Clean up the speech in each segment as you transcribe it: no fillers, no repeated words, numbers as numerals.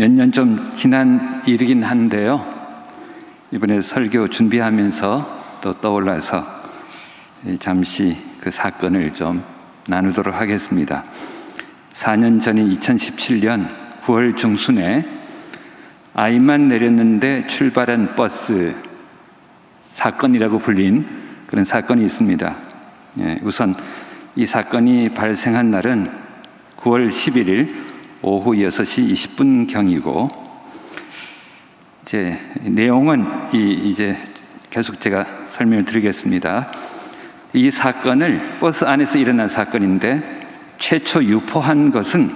몇 년 좀 지난 일이긴 한데요. 이번에 설교 준비하면서 또 떠올라서 잠시 그 사건을 좀 나누도록 하겠습니다. 4년 전인 2017년 9월 중순에 아이만 내렸는데 출발한 버스 사건이라고 불린 그런 사건이 있습니다. 우선 이 사건이 발생한 날은 9월 11일 오후 6시 20분경이고 이제 내용은 이제 계속 제가 설명을 드리겠습니다. 이 사건을 버스 안에서 일어난 사건인데 최초 유포한 것은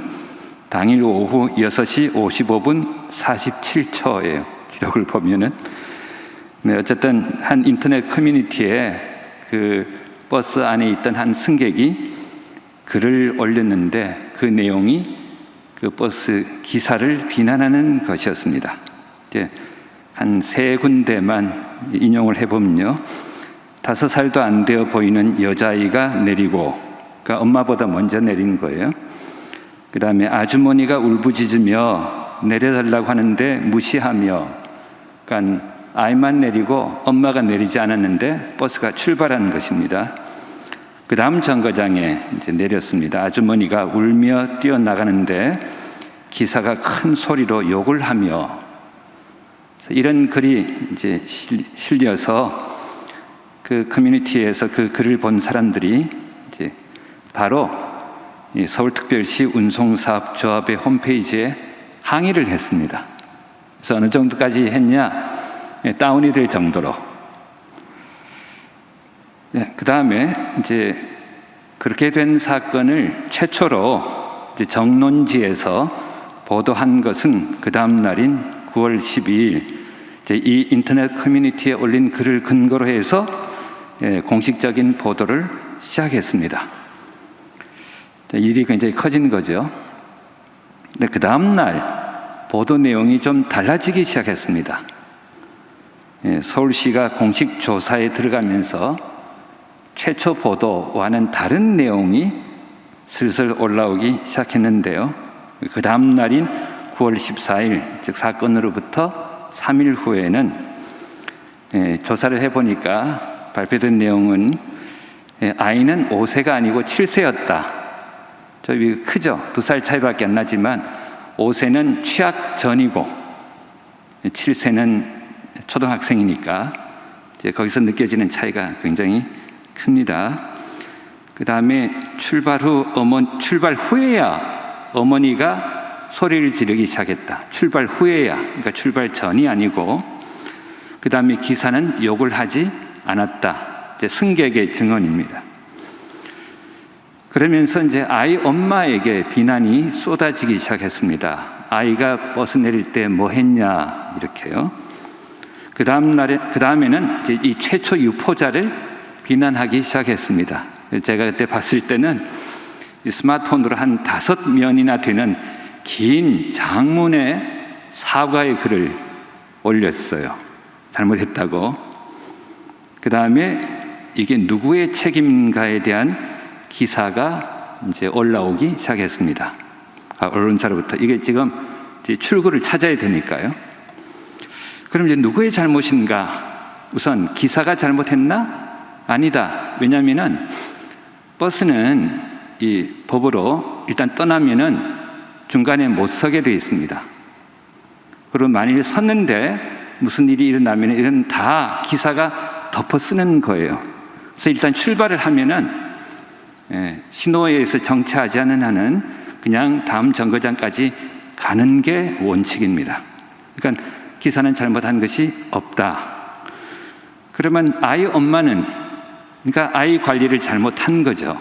당일 오후 6시 55분 47초예요. 기록을 보면은. 어쨌든 한 인터넷 커뮤니티에 그 버스 안에 있던 한 승객이 글을 올렸는데 그 내용이 그 버스 기사를 비난하는 것이었습니다. 이제 한 세 군데만 인용을 해보면요. 5살도 안 되어 보이는 여자아이가 내리고, 그러니까 엄마보다 먼저 내린 거예요. 그 다음에 아주머니가 울부짖으며 내려달라고 하는데 무시하며, 그러니까 아이만 내리고 엄마가 내리지 않았는데 버스가 출발한 것입니다. 그 다음 정거장에 이제 내렸습니다. 아주머니가 울며 뛰어나가는데 기사가 큰 소리로 욕을 하며, 이런 글이 이제 실려서 그 커뮤니티에서 그 글을 본 사람들이 이제 바로 서울특별시 운송사업조합의 홈페이지에 항의를 했습니다. 그래서 어느 정도까지 했냐? 다운이 될 정도로. 그 다음에 이제 그렇게 된 사건을 최초로 이제 정론지에서 보도한 것은 그 다음 날인 9월 12일 이제 이 인터넷 커뮤니티에 올린 글을 근거로 해서 공식적인 보도를 시작했습니다. 일이 굉장히 커진 거죠. 근데 그 다음 날 보도 내용이 좀 달라지기 시작했습니다. 서울시가 공식 조사에 들어가면서 최초 보도와는 다른 내용이 슬슬 올라오기 시작했는데요. 그 다음 날인 9월 14일, 즉 사건으로부터 3일 후에는 조사를 해보니까 발표된 내용은 아이는 5세가 아니고 7세였다. 저기 크죠? 2살 차이밖에 안 나지만 5세는 취학 전이고 7세는 초등학생이니까 이제 거기서 느껴지는 차이가 굉장히 큽니다. 그 다음에 출발 후에야 어머니가 소리를 지르기 시작했다. 출발 후에야, 그러니까 출발 전이 아니고, 그 다음에 기사는 욕을 하지 않았다. 이제 승객의 증언입니다. 그러면서 이제 아이 엄마에게 비난이 쏟아지기 시작했습니다. 아이가 버스 내릴 때 뭐 했냐, 이렇게요. 그 다음에는 이제 이 최초 유포자를 비난하기 시작했습니다. 제가 그때 봤을 때는 이 스마트폰으로 한 5면이나 되는 긴 장문의 사과의 글을 올렸어요. 잘못했다고. 그 다음에 이게 누구의 책임인가에 대한 기사가 이제 올라오기 시작했습니다. 언론사로부터. 이게 지금 이제 출구를 찾아야 되니까요. 그럼 이제 누구의 잘못인가? 우선 기사가 잘못했나? 아니다. 왜냐하면은 버스는 이 법으로 일단 떠나면은 중간에 못 서게 되어 있습니다. 그리고 만일 섰는데 무슨 일이 일어나면 이런 다 기사가 덮어 쓰는 거예요. 그래서 일단 출발을 하면은 신호에서 정차하지 않은 한은 그냥 다음 정거장까지 가는 게 원칙입니다. 그러니까 기사는 잘못한 것이 없다. 그러면 아이 엄마는, 그러니까 아이 관리를 잘못한 거죠.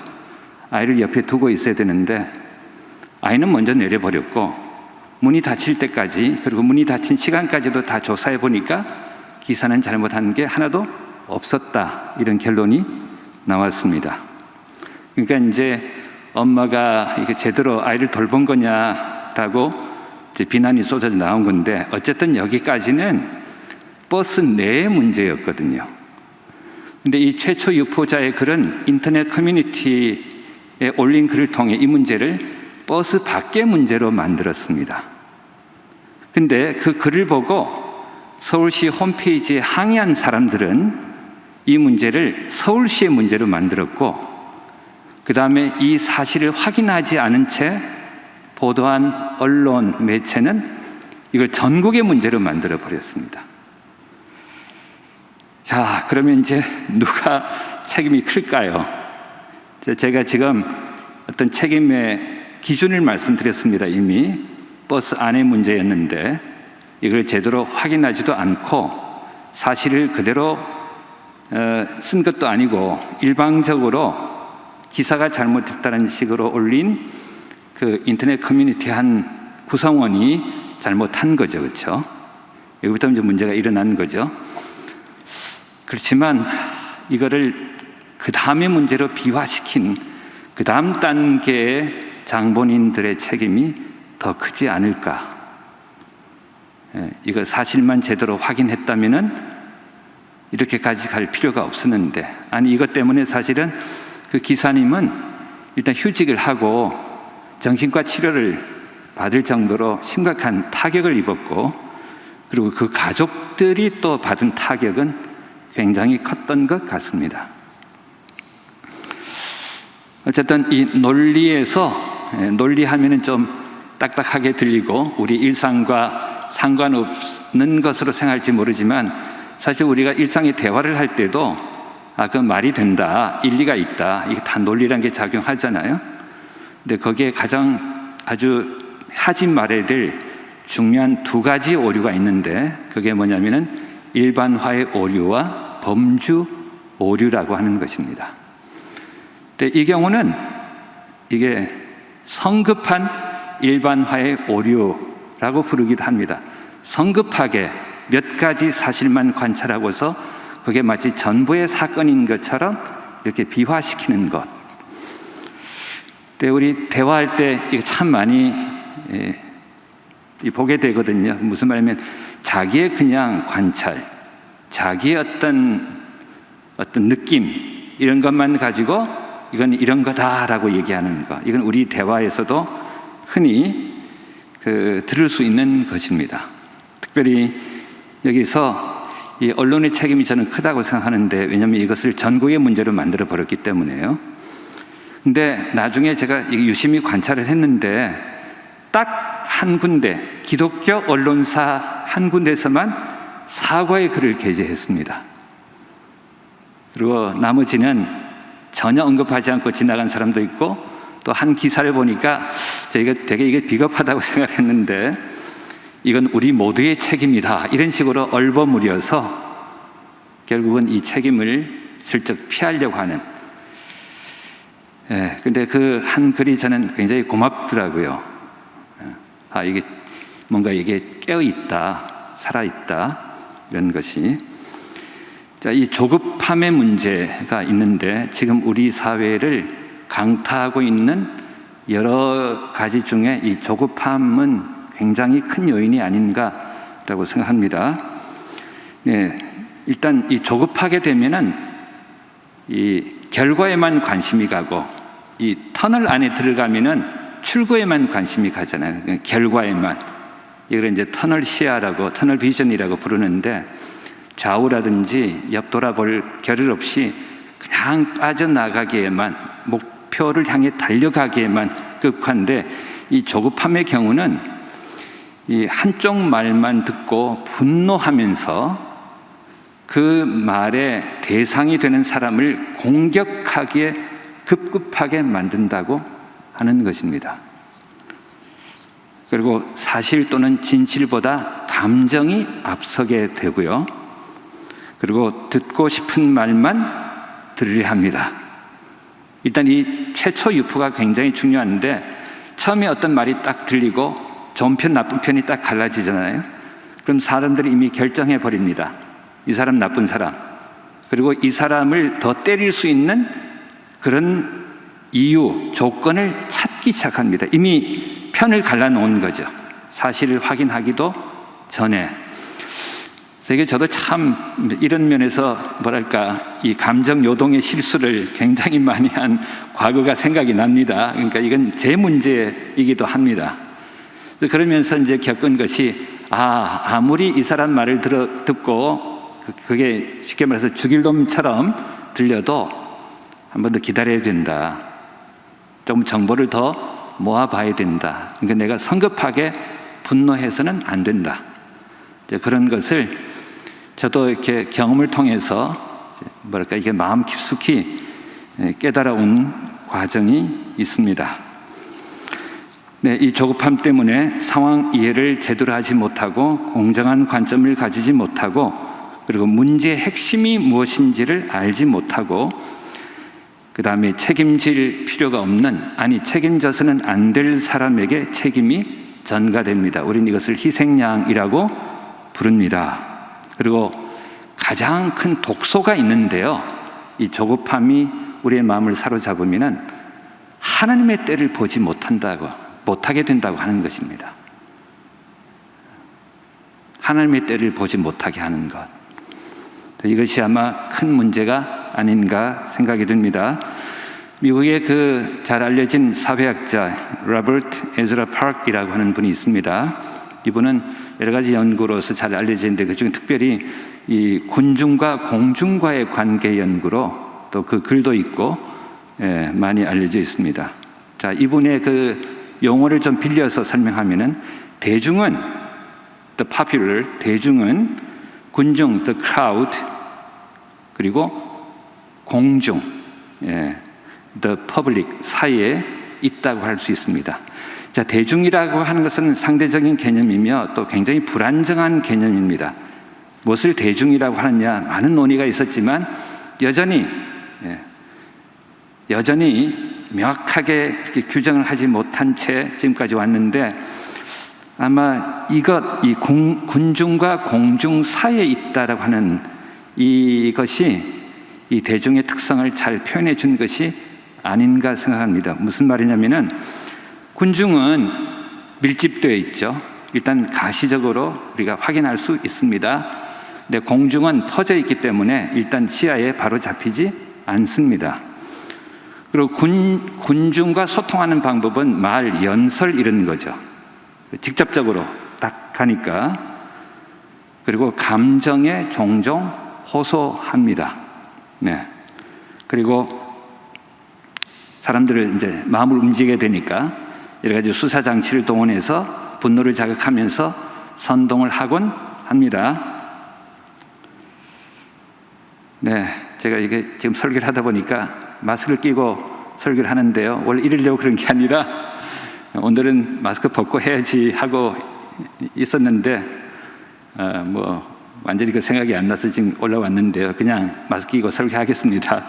아이를 옆에 두고 있어야 되는데 아이는 먼저 내려버렸고 문이 닫힐 때까지, 그리고 문이 닫힌 시간까지도 다 조사해 보니까 기사는 잘못한 게 하나도 없었다. 이런 결론이 나왔습니다. 그러니까 이제 엄마가 이게 제대로 아이를 돌본 거냐라고 이제 비난이 쏟아져 나온 건데, 어쨌든 여기까지는 버스 내의 문제였거든요. 근데 이 최초 유포자의 글은 인터넷 커뮤니티에 올린 글을 통해 이 문제를 버스 밖의 문제로 만들었습니다. 근데 그 글을 보고 서울시 홈페이지에 항의한 사람들은 이 문제를 서울시의 문제로 만들었고, 그 다음에 이 사실을 확인하지 않은 채 보도한 언론, 매체는 이걸 전국의 문제로 만들어 버렸습니다. 자, 그러면 이제 누가 책임이 클까요? 제가 지금 어떤 책임의 기준을 말씀드렸습니다. 이미 버스 안의 문제였는데 이걸 제대로 확인하지도 않고 사실을 그대로 쓴 것도 아니고 일방적으로 기사가 잘못됐다는 식으로 올린 그 인터넷 커뮤니티 한 구성원이 잘못한 거죠. 그렇죠? 여기부터 이제 문제가 일어난 거죠. 그렇지만 이거를 그 다음의 문제로 비화시킨 그 다음 단계의 장본인들의 책임이 더 크지 않을까. 이거 사실만 제대로 확인했다면은 이렇게까지 갈 필요가 없었는데, 아니 이것 때문에 사실은 그 기사님은 일단 휴직을 하고 정신과 치료를 받을 정도로 심각한 타격을 입었고, 그리고 그 가족들이 또 받은 타격은 굉장히 컸던 것 같습니다. 어쨌든 이 논리에서, 논리하면은 좀 딱딱하게 들리고 우리 일상과 상관없는 것으로 생각할지 모르지만, 사실 우리가 일상의 대화를 할 때도 그 말이 된다, 일리가 있다, 이게 다 논리라는 게 작용하잖아요. 근데 거기에 가장 아주 하지 말아야 될 중요한 두 가지 오류가 있는데, 그게 뭐냐면은 일반화의 오류와 범주 오류라고 하는 것입니다. 근데 이 경우는 이게 성급한 일반화의 오류라고 부르기도 합니다. 성급하게 몇 가지 사실만 관찰하고서 그게 마치 전부의 사건인 것처럼 이렇게 비화시키는 것. 근데 우리 대화할 때 이거 참 많이 보게 되거든요. 무슨 말이냐면 자기의 그냥 관찰, 자기의 어떤 느낌 이런 것만 가지고 이건 이런 거다라고 얘기하는 거. 이건 우리 대화에서도 흔히 들을 수 있는 것입니다. 특별히 여기서 이 언론의 책임이 저는 크다고 생각하는데, 왜냐하면 이것을 전국의 문제로 만들어 버렸기 때문에요. 근데 나중에 제가 유심히 관찰을 했는데 딱 한 군데, 기독교 언론사 한 군데에서만 사과의 글을 게재했습니다. 그리고 나머지는 전혀 언급하지 않고 지나간 사람도 있고, 또 한 기사를 보니까 저희가 되게 이게 비겁하다고 생각했는데 이건 우리 모두의 책임이다, 이런 식으로 얼버무려서 결국은 이 책임을 슬쩍 피하려고 하는. 근데 그 한 글이 저는 굉장히 고맙더라고요. 이게 뭔가 이게 깨어있다, 살아있다, 이런 것이. 자, 이 조급함의 문제가 있는데 지금 우리 사회를 강타하고 있는 여러 가지 중에 이 조급함은 굉장히 큰 요인이 아닌가라고 생각합니다. 일단 이 조급하게 되면은 이 결과에만 관심이 가고, 이 터널 안에 들어가면은 출구에만 관심이 가잖아요. 결과에만. 이걸 이제 터널 시야라고, 터널 비전이라고 부르는데, 좌우라든지 옆 돌아볼 겨를 없이 그냥 빠져나가기에만, 목표를 향해 달려가기에만 급한데, 이 조급함의 경우는 이 한쪽 말만 듣고 분노하면서 그 말의 대상이 되는 사람을 공격하기에 급급하게 만든다고 하는 것입니다. 그리고 사실 또는 진실보다 감정이 앞서게 되고요. 그리고 듣고 싶은 말만 들으려 합니다. 일단 이 최초 유포가 굉장히 중요한데, 처음에 어떤 말이 딱 들리고 좋은 편 나쁜 편이 딱 갈라지잖아요. 그럼 사람들이 이미 결정해 버립니다. 이 사람 나쁜 사람. 그리고 이 사람을 더 때릴 수 있는 그런 이유, 조건을 찾기 시작합니다. 이미 편을 갈라놓은 거죠. 사실을 확인하기도 전에. 그래서 이게 저도 참 이런 면에서 뭐랄까, 이 감정 요동의 실수를 굉장히 많이 한 과거가 생각이 납니다. 그러니까 이건 제 문제이기도 합니다. 그러면서 이제 겪은 것이, 아무리 이 사람 말을 듣고 그게 쉽게 말해서 죽일 놈처럼 들려도 한 번 더 기다려야 된다. 좀 정보를 더 모아봐야 된다. 그러니까 내가 성급하게 분노해서는 안 된다. 그런 것을 저도 이렇게 경험을 통해서 이게 마음 깊숙이 깨달아온 과정이 있습니다. 이 조급함 때문에 상황 이해를 제대로 하지 못하고 공정한 관점을 가지지 못하고 그리고 문제의 핵심이 무엇인지를 알지 못하고 그 다음에 책임질 필요가 없는 책임져서는 안 될 사람에게 책임이 전가됩니다. 우리는 이것을 희생양이라고 부릅니다. 그리고 가장 큰 독소가 있는데요. 이 조급함이 우리의 마음을 사로잡으면 하나님의 때를 보지 못하게 된다고 하는 것입니다. 하나님의 때를 보지 못하게 하는 것. 이것이 아마 큰 문제가 아닌가 생각이 듭니다. 미국의 잘 알려진 사회학자 로버트 에즈라 파크이라고 하는 분이 있습니다. 이분은 여러 가지 연구로서 잘 알려지는데 그중에 특별히 이 군중과 공중과의 관계 연구로 또 그 글도 있고 많이 알려져 있습니다. 자, 이분의 용어를 좀 빌려서 설명하면은 대중은 the popular, 대중은 군중 the crowd 그리고 공중 the public 사이에 있다고 할 수 있습니다. 자, 대중이라고 하는 것은 상대적인 개념이며 또 굉장히 불안정한 개념입니다. 무엇을 대중이라고 하느냐 많은 논의가 있었지만 여전히 명확하게 이렇게 규정을 하지 못한 채 지금까지 왔는데 아마 이 군중과 공중 사이에 있다라고 하는 이것이 이 대중의 특성을 잘 표현해 준 것이 아닌가 생각합니다. 무슨 말이냐면은 군중은 밀집되어 있죠. 일단 가시적으로 우리가 확인할 수 있습니다. 근데 공중은 퍼져 있기 때문에 일단 시야에 바로 잡히지 않습니다. 그리고 군중과 소통하는 방법은 말, 연설 이런 거죠. 직접적으로 딱 가니까. 그리고 감정에 종종 호소합니다. 그리고 사람들을 이제 마음을 움직이게 되니까 여러 가지 수사 장치를 동원해서 분노를 자극하면서 선동을 하곤 합니다. 제가 이게 지금 설교를 하다 보니까 마스크를 끼고 설교를 하는데요. 원래 이러려고 그런 게 아니라 오늘은 마스크 벗고 해야지 하고 있었는데 완전히 그 생각이 안 나서 지금 올라왔는데요. 그냥 마스크 끼고 설교하겠습니다.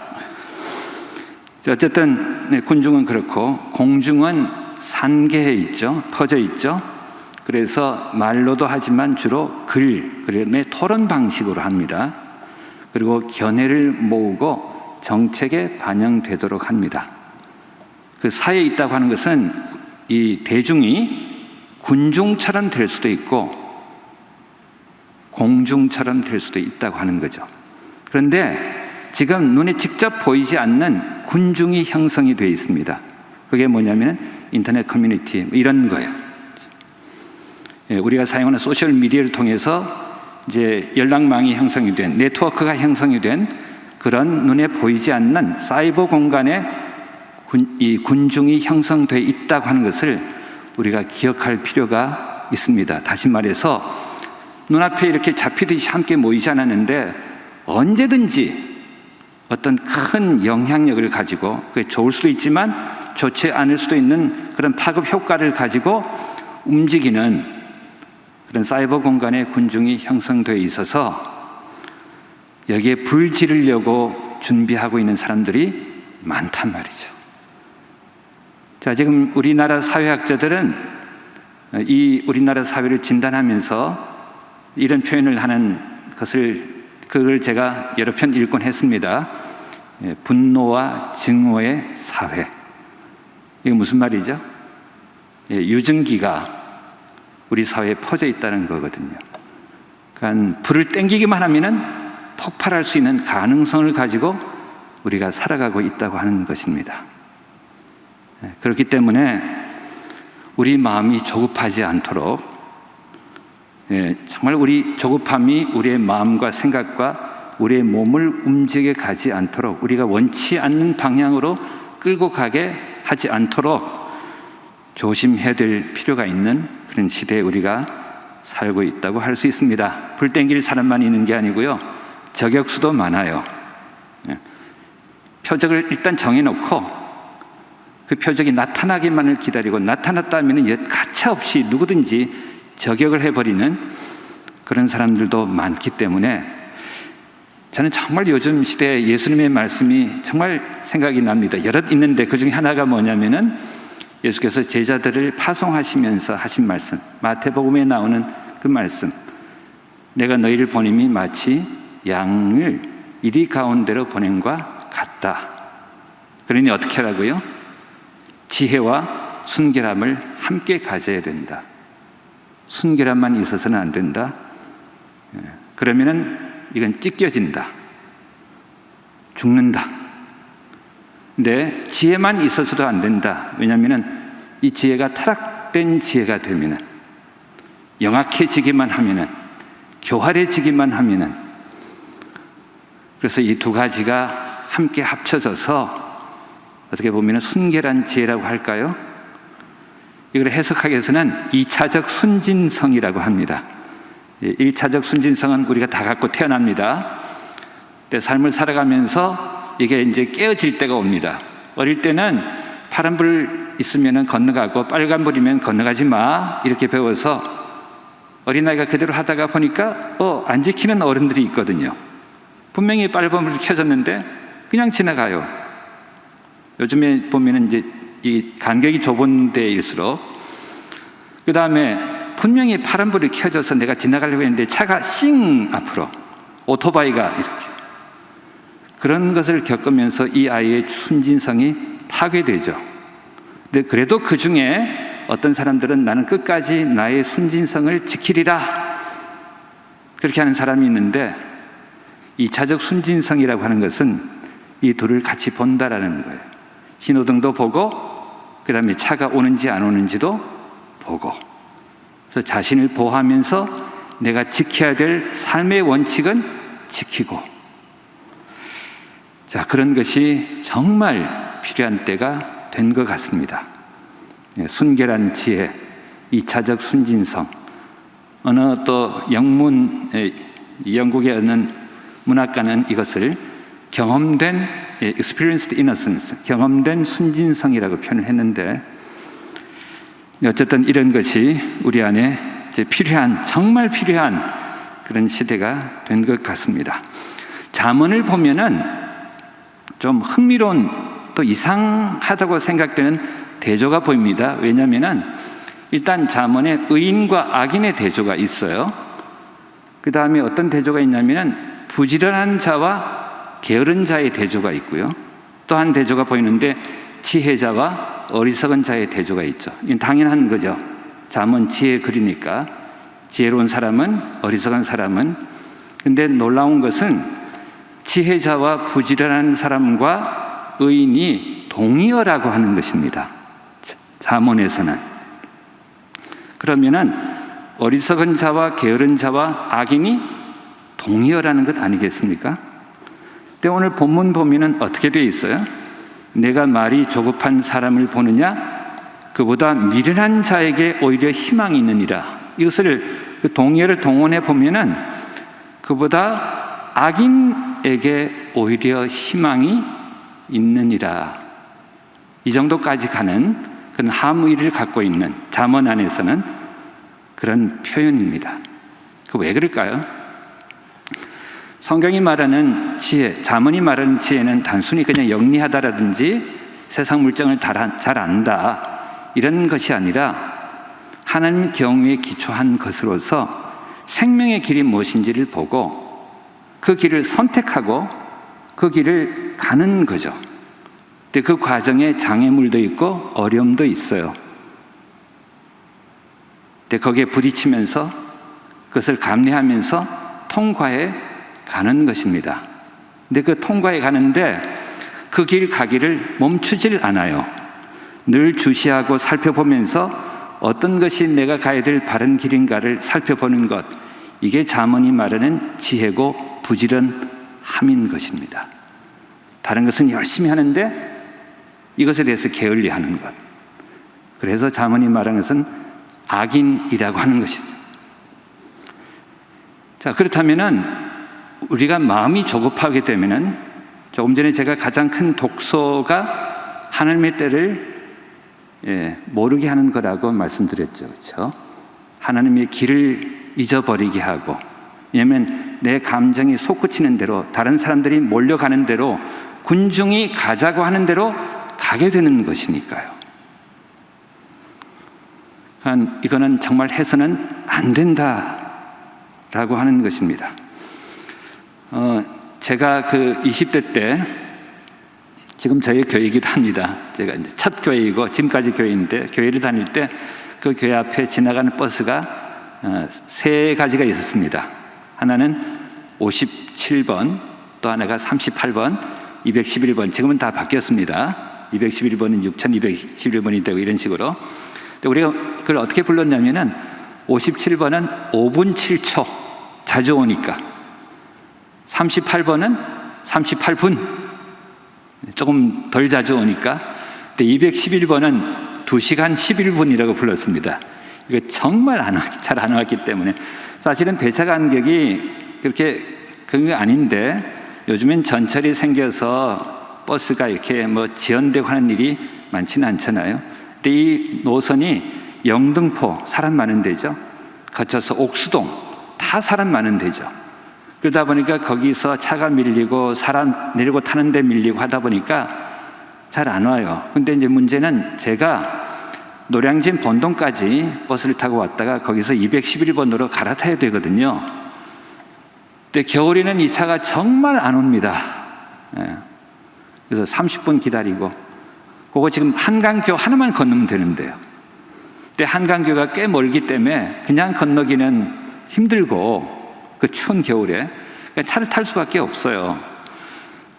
어쨌든 군중은 그렇고 공중은 산계해 있죠. 퍼져 있죠. 그래서 말로도 하지만 주로 그다음에 토론 방식으로 합니다. 그리고 견해를 모으고 정책에 반영되도록 합니다. 그 사이에 있다고 하는 것은 이 대중이 군중처럼 될 수도 있고 공중처럼 될 수도 있다고 하는 거죠. 그런데 지금 눈에 직접 보이지 않는 군중이 형성이 되어 있습니다. 그게 뭐냐면 인터넷 커뮤니티 이런 거예요. 우리가 사용하는 소셜 미디어를 통해서 이제 연락망이 형성이 된 네트워크가 형성이 된 그런 눈에 보이지 않는 사이버 공간에 이 군중이 형성되어 있다고 하는 것을 우리가 기억할 필요가 있습니다. 다시 말해서 눈앞에 이렇게 잡히듯이 함께 모이지 않았는데 언제든지 어떤 큰 영향력을 가지고 그게 좋을 수도 있지만 좋지 않을 수도 있는 그런 파급 효과를 가지고 움직이는 그런 사이버 공간에 군중이 형성되어 있어서 여기에 불 지르려고 준비하고 있는 사람들이 많단 말이죠. 자, 지금 우리나라 사회학자들은 이 우리나라 사회를 진단하면서 이런 표현을 하는 그걸 제가 여러 편 읽곤 했습니다. 분노와 증오의 사회. 이게 무슨 말이죠? 유증기가 우리 사회에 퍼져 있다는 거거든요. 그러니까 불을 땡기기만 하면은 폭발할 수 있는 가능성을 가지고 우리가 살아가고 있다고 하는 것입니다. 그렇기 때문에 우리 마음이 조급하지 않도록 정말 우리 조급함이 우리의 마음과 생각과 우리의 몸을 움직여 가지 않도록, 우리가 원치 않는 방향으로 끌고 가게 하지 않도록 조심해야 될 필요가 있는 그런 시대에 우리가 살고 있다고 할 수 있습니다. 불 땡길 사람만 있는 게 아니고요, 저격수도 많아요. 표적을 일단 정해놓고 그 표적이 나타나기만을 기다리고, 나타났다면 가차없이 누구든지 저격을 해버리는 그런 사람들도 많기 때문에, 저는 정말 요즘 시대에 예수님의 말씀이 정말 생각이 납니다. 여럿 있는데 그 중에 하나가 뭐냐면은 예수께서 제자들을 파송하시면서 하신 말씀, 마태복음에 나오는 그 말씀, 내가 너희를 보냄이 마치 양을 이리 가운데로 보냄과 같다. 그러니 어떻게 하라고요? 지혜와 순결함을 함께 가져야 된다. 순결함만 있어서는 안 된다. 그러면은 이건 찢겨진다. 죽는다. 근데 지혜만 있어서도 안 된다. 왜냐하면은 이 지혜가 타락된 지혜가 되면은, 영악해지기만 하면은, 교활해지기만 하면은, 그래서 이 두 가지가 함께 합쳐져서 어떻게 보면 순결한 지혜라고 할까요? 이걸 해석하기 위해서는 2차적 순진성이라고 합니다. 1차적 순진성은 우리가 다 갖고 태어납니다. 근데 삶을 살아가면서 이게 이제 깨어질 때가 옵니다. 어릴 때는 파란불 있으면 건너가고 빨간불이면 건너가지 마, 이렇게 배워서 어린아이가 그대로 하다가 보니까 안 지키는 어른들이 있거든요. 분명히 빨간불이 켜졌는데 그냥 지나가요. 요즘에 보면은 이제 이 간격이 좁은 데일수록, 그 다음에 분명히 파란불이 켜져서 내가 지나가려고 했는데 차가 싱 앞으로, 오토바이가 이렇게, 그런 것을 겪으면서 이 아이의 순진성이 파괴되죠. 근데 그래도 그 중에 어떤 사람들은 나는 끝까지 나의 순진성을 지키리라, 그렇게 하는 사람이 있는데, 2차적 순진성이라고 하는 것은 이 둘을 같이 본다라는 거예요. 신호등도 보고, 그 다음에 차가 오는지 안 오는지도 보고, 그래서 자신을 보호하면서 내가 지켜야 될 삶의 원칙은 지키고, 자, 그런 것이 정말 필요한 때가 된 것 같습니다. 순결한 지혜, 2차적 순진성. 어느 또 영국의 어느 문학가는 이것을 경험된 experienced innocence, 경험된 순진성이라고 표현을 했는데, 어쨌든 이런 것이 우리 안에 이제 필요한, 정말 필요한 그런 시대가 된 것 같습니다. 잠언을 보면은 좀 흥미로운, 또 이상하다고 생각되는 대조가 보입니다. 왜냐하면은 일단 잠언에 의인과 악인의 대조가 있어요. 그 다음에 어떤 대조가 있냐면은 부지런한 자와 게으른 자의 대조가 있고요. 또 한 대조가 보이는데 지혜자와 어리석은 자의 대조가 있죠. 이건 당연한 거죠. 잠언 지혜의 글이니까 지혜로운 사람은, 어리석은 사람은. 근데 놀라운 것은 지혜자와 부지런한 사람과 의인이 동의어라고 하는 것입니다. 잠언에서는. 그러면은 어리석은 자와 게으른 자와 악인이 동의어라는 것 아니겠습니까? 근데 오늘 본문 보면은 어떻게 되어 있어요? 내가 말이 조급한 사람을 보느냐? 그보다 미련한 자에게 오히려 희망이 있느니라. 이것을, 그 동의어를 동원해 보면은 그보다 악인에게 오히려 희망이 있느니라. 이 정도까지 가는 그런 함의를 갖고 있는 잠언 안에서는 그런 표현입니다. 그 왜 그럴까요? 성경이 말하는 지혜, 잠언이 말하는 지혜는 단순히 그냥 영리하다라든지 세상 물정을 잘 안다, 이런 것이 아니라 하나님 경외에 기초한 것으로서 생명의 길이 무엇인지를 보고 그 길을 선택하고 그 길을 가는 거죠. 근데 그 과정에 장애물도 있고 어려움도 있어요. 근데 거기에 부딪히면서 그것을 감내하면서 통과해 가는 것입니다. 근데 그 통과해 가는데 그 길 가기를 멈추질 않아요. 늘 주시하고 살펴보면서 어떤 것이 내가 가야 될 바른 길인가를 살펴보는 것, 이게 잠언이 말하는 지혜고 부지런함인 것입니다. 다른 것은 열심히 하는데 이것에 대해서 게을리하는 것. 그래서 잠언이 말하는 것은 악인이라고 하는 것이죠. 자, 그렇다면은 우리가 마음이 조급하게 되면은, 조금 전에 제가 가장 큰 독소가 하나님의 때를 모르게 하는 거라고 말씀드렸죠. 그렇죠? 하나님의 길을 잊어버리게 하고, 왜냐하면 내 감정이 솟구치는 대로, 다른 사람들이 몰려가는 대로, 군중이 가자고 하는 대로 가게 되는 것이니까요. 이거는 정말 해서는 안 된다라고 하는 것입니다. 제가 그 20대 때, 지금 저희 교회이기도 합니다. 제가 이제 첫 교회이고 지금까지 교회인데, 교회를 다닐 때 그 교회 앞에 지나가는 버스가 세 가지가 있었습니다. 하나는 57번, 또 하나가 38번, 211번. 지금은 다 바뀌었습니다. 211번은 6211번이 되고 이런 식으로. 우리가 그걸 어떻게 불렀냐면은 57번은 5분 7초, 자주 오니까. 38번은 38분, 조금 덜 자주 오니까. 211번은 2시간 11분이라고 불렀습니다. 이거 정말 잘 안 왔기 때문에. 사실은 배차 간격이 그렇게 그런 게 아닌데, 요즘엔 전철이 생겨서 버스가 이렇게 지연되고 하는 일이 많지는 않잖아요. 근데 이 노선이 영등포, 사람 많은 데죠. 거쳐서 옥수동, 다 사람 많은 데죠. 그러다 보니까 거기서 차가 밀리고 사람 내리고 타는 데 밀리고 하다 보니까 잘 안 와요. 근데 이제 문제는 제가 노량진 본동까지 버스를 타고 왔다가 거기서 211번으로 갈아타야 되거든요. 근데 겨울에는 이 차가 정말 안 옵니다. 그래서 30분 기다리고, 그거 지금 한강교 하나만 건너면 되는데요. 근데 한강교가 꽤 멀기 때문에 그냥 건너기는 힘들고, 그 추운 겨울에 차를 탈 수밖에 없어요.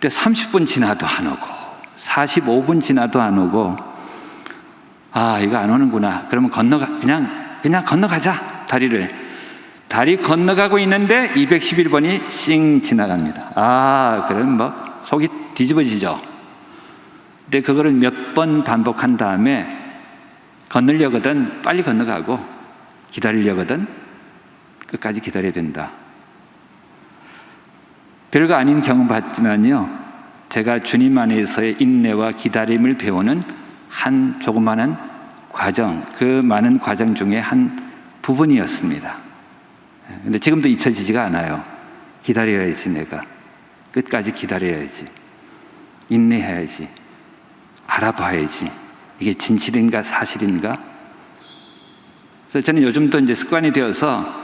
근데 30분 지나도 안 오고 45분 지나도 안 오고, 이거 안 오는구나. 그러면 그냥 건너가자, 다리 건너가고 있는데 211번이 씩 지나갑니다. 그럼 속이 뒤집어지죠. 근데 그거를 몇 번 반복한 다음에 건너려거든 빨리 건너가고, 기다리려거든 끝까지 기다려야 된다. 별거 아닌 경험 봤지만요, 제가 주님 안에서의 인내와 기다림을 배우는 한 조그마한 과정, 그 많은 과정 중에 한 부분이었습니다. 근데 지금도 잊혀지지가 않아요. 기다려야지, 내가 끝까지 기다려야지, 인내해야지, 알아봐야지, 이게 진실인가 사실인가. 그래서 저는 요즘도 이제 습관이 되어서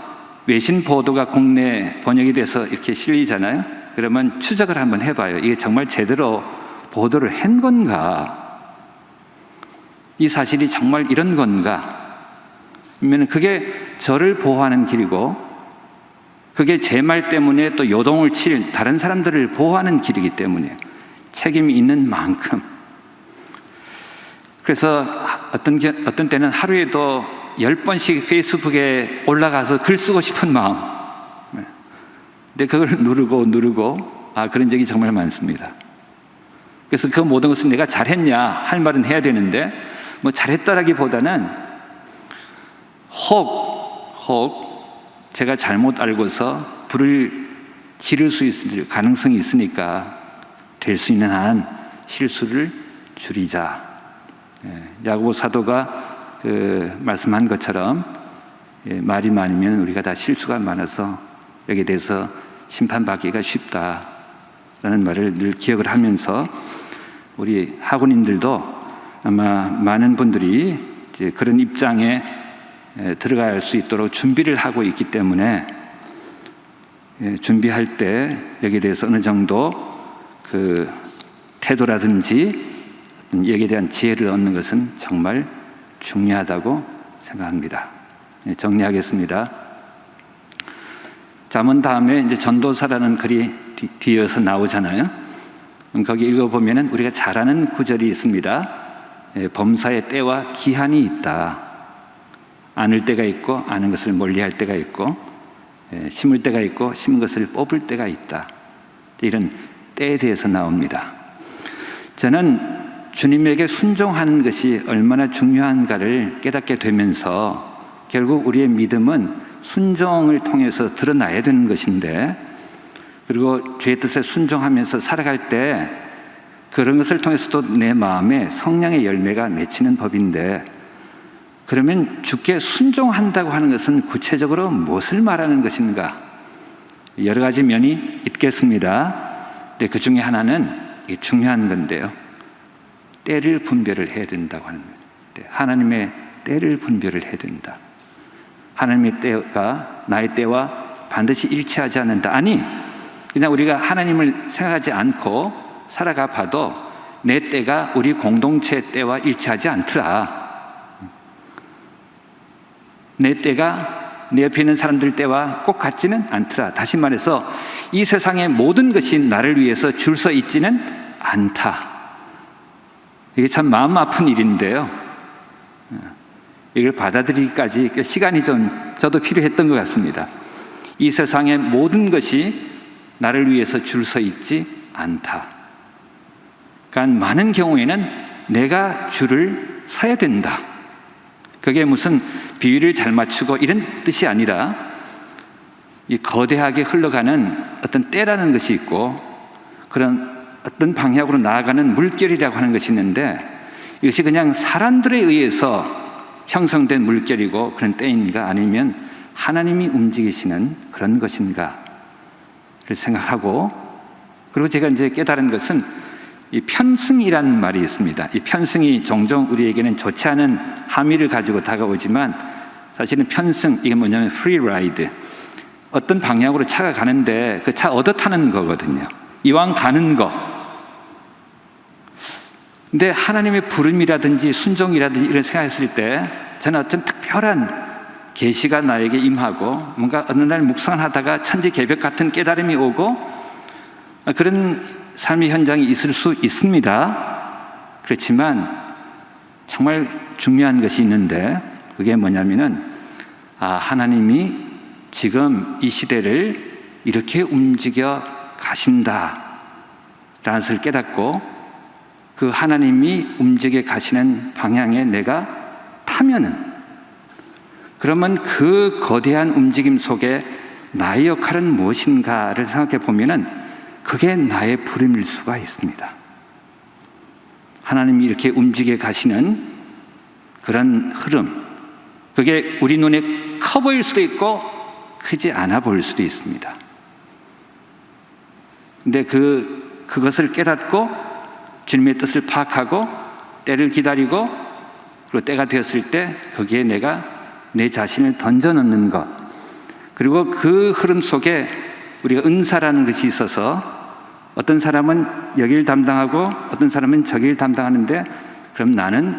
외신 보도가 국내 번역이 돼서 이렇게 실리잖아요. 그러면 추적을 한번 해봐요. 이게 정말 제대로 보도를 한 건가? 이 사실이 정말 이런 건가? 그러면 그게 저를 보호하는 길이고, 그게 제 말 때문에 또 요동을 칠 다른 사람들을 보호하는 길이기 때문에 책임이 있는 만큼. 그래서 어떤 때는 하루에도 10번씩 페이스북에 올라가서 글 쓰고 싶은 마음. 근데 그걸 누르고 그런 적이 정말 많습니다. 그래서 그 모든 것은 내가 잘했냐 할 말은 해야 되는데, 잘했다라기보다는 혹 제가 잘못 알고서 불을 지를 수 있을 가능성이 있으니까 될 수 있는 한 실수를 줄이자. 야고보 사도가 말씀한 것처럼 말이 많으면 우리가 다 실수가 많아서 여기에 대해서 심판받기가 쉽다라는 말을 늘 기억을 하면서, 우리 학원인들도 아마 많은 분들이 이제 그런 입장에 들어갈 수 있도록 준비를 하고 있기 때문에, 준비할 때 여기에 대해서 어느 정도 그 태도라든지 여기에 대한 지혜를 얻는 것은 정말 중요하다고 생각합니다. 정리하겠습니다. 잠언 다음에 이제 전도사라는 글이 뒤이어서 나오잖아요. 거기 읽어보면은 우리가 잘 아는 구절이 있습니다. 범사의 때와 기한이 있다. 안을 때가 있고 아는 것을 멀리할 때가 있고 심을 때가 있고 심은 것을 뽑을 때가 있다. 이런 때에 대해서 나옵니다. 저는 주님에게 순종하는 것이 얼마나 중요한가를 깨닫게 되면서 결국 우리의 믿음은 순종을 통해서 드러나야 되는 것인데, 그리고 주의 뜻에 순종하면서 살아갈 때 그런 것을 통해서도 내 마음에 성령의 열매가 맺히는 법인데, 그러면 주께 순종한다고 하는 것은 구체적으로 무엇을 말하는 것인가? 여러 가지 면이 있겠습니다. 근데 그 중에 하나는 중요한 건데요, 때를 분별을 해야 된다고 하는 거예요. 하나님의 때를 분별을 해야 된다. 하나님의 때가 나의 때와 반드시 일치하지 않는다. 아니, 그냥 우리가 하나님을 생각하지 않고 살아가 봐도 내 때가 우리 공동체의 때와 일치하지 않더라. 내 때가 내 옆에 있는 사람들 때와 꼭 같지는 않더라. 다시 말해서 이 세상의 모든 것이 나를 위해서 줄 서 있지는 않다. 이게 참 마음 아픈 일인데요, 이걸 받아들이기까지 시간이 좀 저도 필요했던 것 같습니다. 이 세상의 모든 것이 나를 위해서 줄 서 있지 않다. 그러니까 많은 경우에는 내가 줄을 서야 된다. 그게 무슨 비율을 잘 맞추고 이런 뜻이 아니라, 이 거대하게 흘러가는 어떤 때라는 것이 있고 그런 어떤 방향으로 나아가는 물결이라고 하는 것이 있는데, 이것이 그냥 사람들에 의해서 형성된 물결이고 그런 때인가, 아니면 하나님이 움직이시는 그런 것인가를 생각하고, 그리고 제가 이제 깨달은 것은 이 편승이라는 말이 있습니다. 이 편승이 종종 우리에게는 좋지 않은 함의를 가지고 다가오지만, 사실은 편승, 이게 뭐냐면 free ride, 어떤 방향으로 차가 가는데 그 차 얻어 타는 거거든요. 이왕 가는 거. 근데 하나님의 부름이라든지 순종이라든지 이런 생각했을 때 저는 어떤 특별한 계시가 나에게 임하고 뭔가 어느 날 묵상하다가 천지개벽 같은 깨달음이 오고 그런 삶의 현장이 있을 수 있습니다. 그렇지만 정말 중요한 것이 있는데, 그게 뭐냐면은 하나님이 지금 이 시대를 이렇게 움직여 가신다라는 것을 깨닫고, 그 하나님이 움직여 가시는 방향에 내가 타면은, 그러면 그 거대한 움직임 속에 나의 역할은 무엇인가를 생각해 보면은 그게 나의 부름일 수가 있습니다. 하나님이 이렇게 움직여 가시는 그런 흐름, 그게 우리 눈에 커 보일 수도 있고 크지 않아 보일 수도 있습니다. 근데 그것을 깨닫고 주님의 뜻을 파악하고 때를 기다리고, 그리고 때가 되었을 때 거기에 내가 내 자신을 던져넣는 것, 그리고 그 흐름 속에 우리가 은사라는 것이 있어서 어떤 사람은 여기를 담당하고 어떤 사람은 저기를 담당하는데, 그럼 나는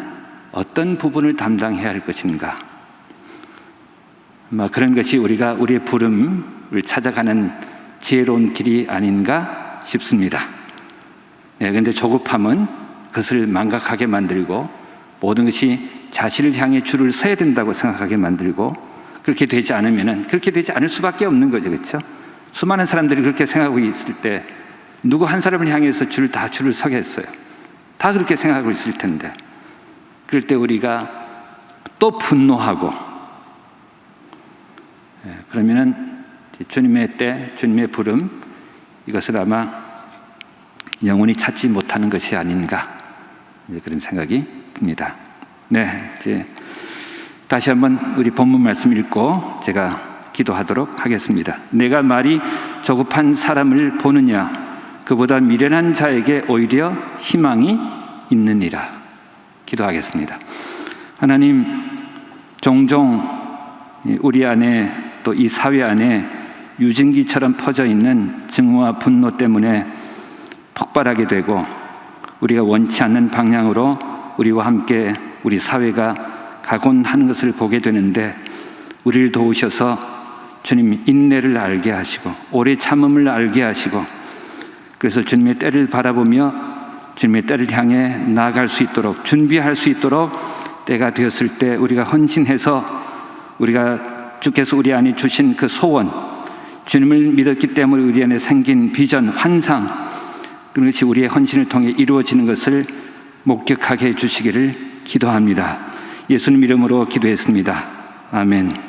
어떤 부분을 담당해야 할 것인가? 그런 것이 우리가 우리의 부름을 찾아가는 지혜로운 길이 아닌가 싶습니다. 그런데 조급함은 그것을 망각하게 만들고, 모든 것이 자신을 향해 줄을 서야 된다고 생각하게 만들고, 그렇게 되지 않으면은 그렇게 되지 않을 수밖에 없는 거죠, 그렇죠? 수많은 사람들이 그렇게 생각하고 있을 때 누구 한 사람을 향해서 줄을 서겠어요? 다 그렇게 생각하고 있을 텐데, 그럴 때 우리가 또 분노하고, 그러면은 주님의 때, 주님의 부름, 이것을 아마 영원히 찾지 못하는 것이 아닌가, 그런 생각이 듭니다. 네, 이제 다시 한번 우리 본문 말씀 읽고 제가 기도하도록 하겠습니다. 내가 말이 조급한 사람을 보느냐? 그보다 미련한 자에게 오히려 희망이 있느니라. 기도하겠습니다. 하나님, 종종 우리 안에, 또 이 사회 안에 유증기처럼 퍼져 있는 증오와 분노 때문에 폭발하게 되고, 우리가 원치 않는 방향으로 우리와 함께 우리 사회가 가곤 하는 것을 보게 되는데, 우리를 도우셔서 주님 인내를 알게 하시고 오래 참음을 알게 하시고, 그래서 주님의 때를 바라보며 주님의 때를 향해 나아갈 수 있도록 준비할 수 있도록, 때가 되었을 때 우리가 헌신해서 우리가 주께서 우리 안에 주신 그 소원, 주님을 믿었기 때문에 우리 안에 생긴 비전, 환상, 그것이 우리의 헌신을 통해 이루어지는 것을 목격하게 해주시기를 기도합니다. 예수님 이름으로 기도했습니다. 아멘.